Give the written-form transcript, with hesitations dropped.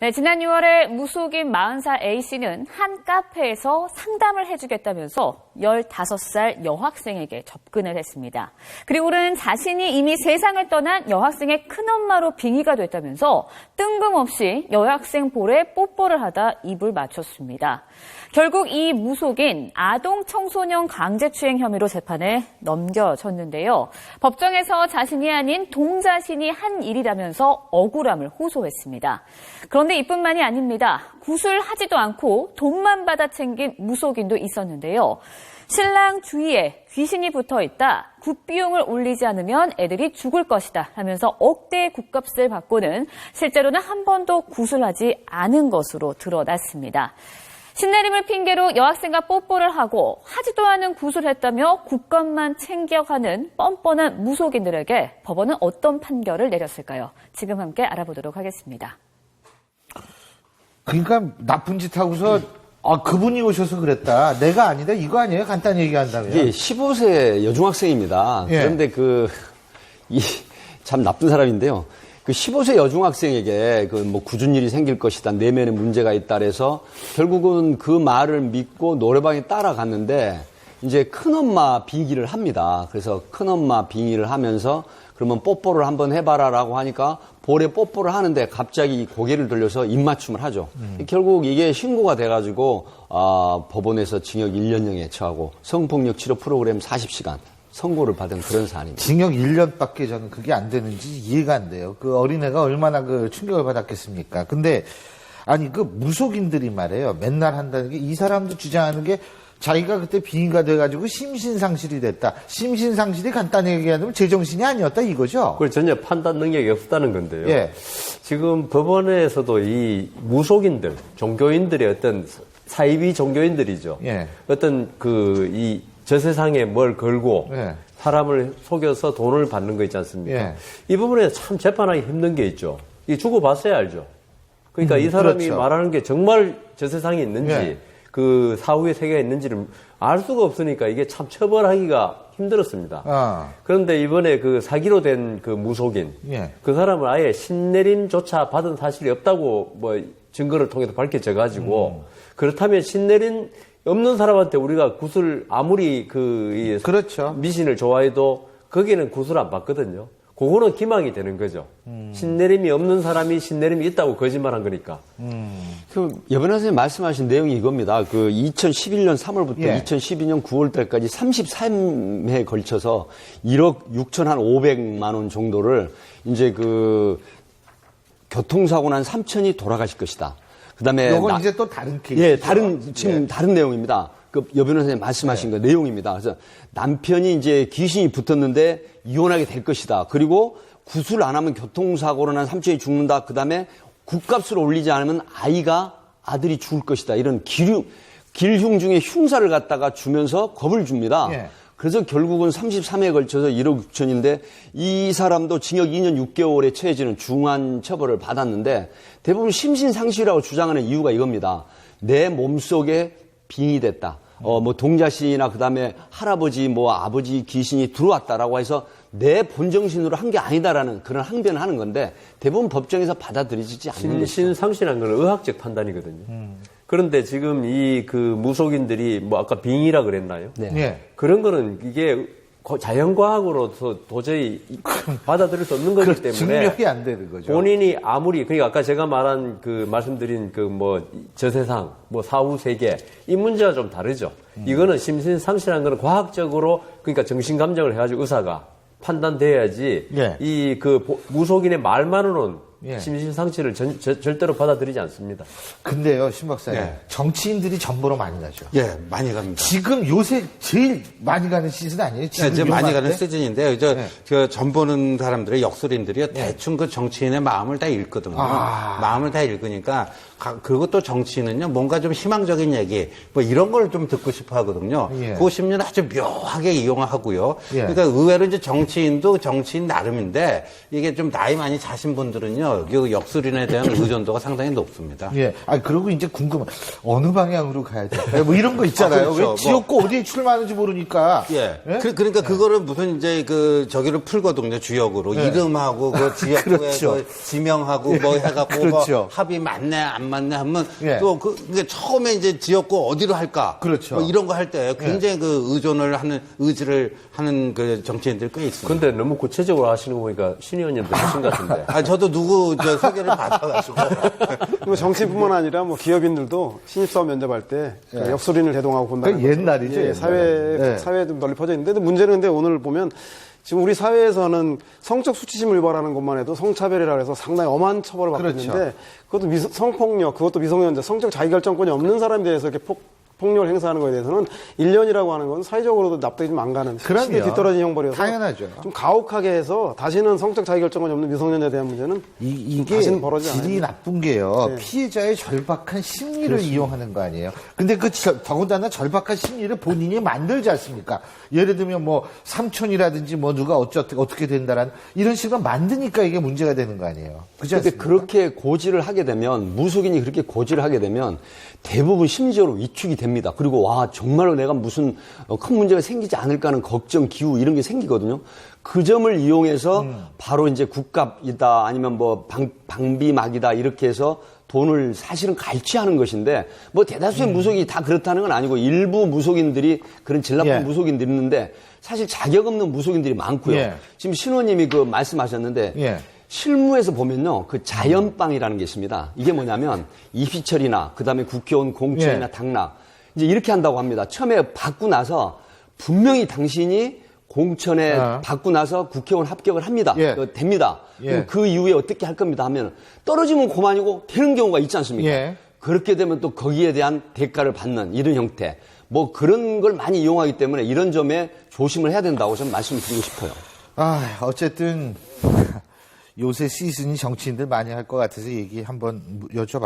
네, 지난 6월에 무속인 40살 A씨는 한 카페에서 상담을 해주겠다면서 15살 여학생에게 접근을 했습니다. 그리고는 자신이 이미 세상을 떠난 여학생의 큰엄마로 빙의가 됐다면서 뜬금없이 여학생 볼에 뽀뽀를 하다 입을 맞췄습니다. 결국 이 무속인 아동 청소년 강제추행 혐의로 재판에 넘겨졌는데요. 법정에서 자신이 아닌 동자신이 한 일이라면서 억울함을 호소했습니다. 그런데 이뿐만이 아닙니다. 구술하지도 않고 돈만 받아 챙긴 무속인도 있었는데요. 신랑 주위에 귀신이 붙어있다, 굿비용을 올리지 않으면 애들이 죽을 것이다 하면서 억대의 굿값을 받고는 실제로는 한 번도 구술하지 않은 것으로 드러났습니다. 신내림을 핑계로 여학생과 뽀뽀를 하고 하지도 않은 구술했다며 굿값만 챙겨가는 뻔뻔한 무속인들에게 법원은 어떤 판결을 내렸을까요? 지금 함께 알아보도록 하겠습니다. 그러니까 나쁜 짓 하고서 그분이 오셔서 그랬다. 내가 아니다. 이거 아니에요? 간단히 얘기한다면. 이게 15세 여중학생입니다. 예. 그런데 참 나쁜 사람인데요. 그 15세 여중학생에게 굳은 일이 생길 것이다. 내면에 문제가 있다. 그래서 결국은 그 말을 믿고 노래방에 따라갔는데 이제 큰엄마 빙의를 합니다. 그래서 큰엄마 빙의를 하면서 그러면 뽀뽀를 한번 해봐라라고 하니까 볼에 뽀뽀를 하는데 갑자기 고개를 돌려서 입맞춤을 하죠. 결국 이게 신고가 돼가지고 법원에서 징역 1년형에 처하고 성폭력 치료 프로그램 40시간 선고를 받은 그런 사안입니다. 징역 1년밖에 저는 그게 안 되는지 이해가 안 돼요. 그 어린애가 얼마나 그 충격을 받았겠습니까? 근데 아니 그 무속인들이 말이에요. 맨날 한다는 게 이 사람도 주장하는 게 자기가 그때 빙의가 돼가지고 심신상실이 됐다. 심신상실이 간단히 얘기하면 제정신이 아니었다 이거죠? 그걸 전혀 판단 능력이 없다는 건데요. 예. 지금 법원에서도 이 무속인들, 종교인들의 어떤 사이비 종교인들이죠. 예. 어떤 이 저 세상에 뭘 걸고 예. 사람을 속여서 돈을 받는 거 있지 않습니까? 예. 이 부분에 참 재판하기 힘든 게 있죠. 이 주고받아야 알죠. 그러니까 이 사람이 그렇죠. 말하는 게 정말 저 세상에 있는지 예. 그 사후의 세계가 있는지를 알 수가 없으니까 이게 참 처벌하기가 힘들었습니다. 그런데 이번에 그 사기로 된 그 무속인, 예. 그 사람은 아예 신내림조차 받은 사실이 없다고 증거를 통해서 밝혀져가지고 그렇다면 신내림 없는 사람한테 우리가 굿을 아무리 그렇죠. 미신을 좋아해도 거기는 굿을 안 받거든요. 그거는 기망이 되는 거죠. 신내림이 없는 사람이 신내림이 있다고 거짓말한 거니까. 여변 선생님 말씀하신 내용이 이겁니다. 2011년 3월부터 예. 2012년 9월 달까지 33회에 걸쳐서 1억 6,500만 원 정도를 이제 교통사고 난 삼촌이 돌아가실 것이다. 그다음에 이건 이제 또 다른 케이스. 예, 다른 내용입니다. 여변 선생님 말씀하신 내용입니다. 그래서 남편이 이제 귀신이 붙었는데 이혼하게 될 것이다. 그리고 구술 안 하면 교통사고로 난 삼촌이 죽는다. 그다음에 굿값을 올리지 않으면 아들이 죽을 것이다. 이런 길흉 중에 흉사를 갖다가 주면서 겁을 줍니다. 예. 그래서 결국은 33회에 걸쳐서 1억 6천인데 이 사람도 징역 2년 6개월에 처해지는 중한 처벌을 받았는데 대부분 심신상실이라고 주장하는 이유가 이겁니다. 내 몸속에 빙의됐다. 동자신이나 그다음에 할아버지 아버지 귀신이 들어왔다라고 해서 내 본정신으로 한 게 아니다라는 그런 항변을 하는 건데 대부분 법정에서 받아들이지 않는 것이죠. 신상실한 건 의학적 판단이거든요. 그런데 지금 무속인들이 아까 빙의라 그랬나요? 네. 예. 그런 거는 이게 자연과학으로서 도저히 받아들일 수 없는 거기 때문에 증명이 안 되는 거죠. 본인이 그러니까 아까 제가 말한 말씀드린 저 세상, 사후 세계 이 문제와 좀 다르죠. 이거는 심신상실한 거는 과학적으로 그러니까 정신감정을 해가지고 의사가 판단돼야지 예. 무속인의 말만으로는 예. 심신상실을 절대로 받아들이지 않습니다. 근데요, 신 박사님. 예. 정치인들이 전보로 많이 가죠. 예, 많이 갑니다. 지금 요새 제일 많이 가는 시즌 아니에요? 지금 이제 많이 가는 때? 시즌인데요. 전 보는 사람들의 역술인들이요. 대충 그 정치인의 마음을 다 읽거든요. 마음을 다 읽으니까. 그리고 또 정치인은요, 뭔가 좀 희망적인 얘기, 이런 걸 좀 듣고 싶어 하거든요. 예. 그 심리는 아주 묘하게 이용하고요. 예. 그러니까 의외로 이제 정치인도 정치인 나름인데, 이게 좀 나이 많이 자신 분들은요, 보면요, 그 역술인에 대한 의존도가 상당히 높습니다. 예. 아, 그리고 이제 궁금한, 어느 방향으로 가야 될까요? 뭐 이런 거 있잖아요. 그렇죠. 왜 지역구 어디에 출마하는지 모르니까. 예. 예? 그러니까 그거를 무슨 이제 저기를 풀거든요, 주역으로. 예. 이름하고 그 지역구에 그렇죠. 그 지명하고 뭐 해갖고 그렇죠. 뭐 합이 맞네, 안 맞네 하면 예. 또 그게 처음에 이제 지역구 어디로 할까. 그렇죠. 뭐 이런 거 할 때 굉장히 그 의지를 하는 그 정치인들 꽤 있습니다. 근데 너무 구체적으로 하시는 거 보니까 신 의원님도 하신 것 같은데. 아, 저도 누구 소개를 받아가지고. 뭐 정치인뿐만 아니라 뭐 기업인들도 신입사원 면접할 때 역술인을 대동하고 본다는 그 옛날이죠, 예, 옛날에. 사회에 좀 널리 퍼져 있는데 문제는 근데 오늘 보면 지금 우리 사회에서는 성적 수치심을 유발하는 것만 해도 성차별이라 해서 상당히 엄한 처벌을 받고 그렇죠. 있는데 그것도 성폭력, 그것도 미성년자, 성적 자기결정권이 없는 사람에 대해서 이렇게 폭력을 행사하는 것에 대해서는 1년이라고 하는 건 사회적으로도 납득이 좀 안 가는 그럼요. 시대에 뒤떨어진 형벌이어서 당연하죠. 좀 가혹하게 해서 다시는 성적 자기결정권이 없는 미성년자에 대한 문제는 이게 다시는 벌어지지 않아요. 질이 나쁜 게요. 네. 피해자의 절박한 심리를 이용하는 거 아니에요. 근데 그 더군다나 절박한 심리를 본인이 만들지 않습니까? 예를 들면 뭐 삼촌이라든지 뭐 누가 어떻게 된다라는 이런 식으로 만드니까 이게 문제가 되는 거 아니에요. 그렇지 근데 않습니까? 그렇게 고지를 하게 되면, 무속인이 그렇게 고지를 하게 되면 대부분 심리적으로 위축이 됩니다. 그리고 와, 정말로 내가 무슨 큰 문제가 생기지 않을까 하는 걱정, 기우 이런 게 생기거든요. 그 점을 이용해서 바로 이제 국갑이다 아니면 뭐 방비막이다 이렇게 해서 돈을 사실은 갈취하는 것인데 뭐 대다수의 무속이 다 그렇다는 건 아니고 일부 무속인들이 그런 질 나쁜 예. 무속인들이 있는데 사실 자격 없는 무속인들이 많고요. 예. 지금 신호님이 그 말씀하셨는데 예. 실무에서 보면요, 그 자연빵이라는 게 있습니다. 이게 뭐냐면 입시철이나 그다음에 국회의원 공천이나 예. 당락 이제 이렇게 한다고 합니다. 처음에 받고 나서 분명히 당신이 공천에 받고 나서 국회의원 합격을 합니다. 예. 됩니다. 예. 그럼 그 이후에 어떻게 할 겁니다 하면 떨어지면 그만이고 되는 경우가 있지 않습니까? 예. 그렇게 되면 또 거기에 대한 대가를 받는 이런 형태. 뭐 그런 걸 많이 이용하기 때문에 이런 점에 조심을 해야 된다고 저는 말씀을 드리고 싶어요. 아, 어쨌든 요새 시즌이 정치인들 많이 할 것 같아서 얘기 한번 여쭤봤고.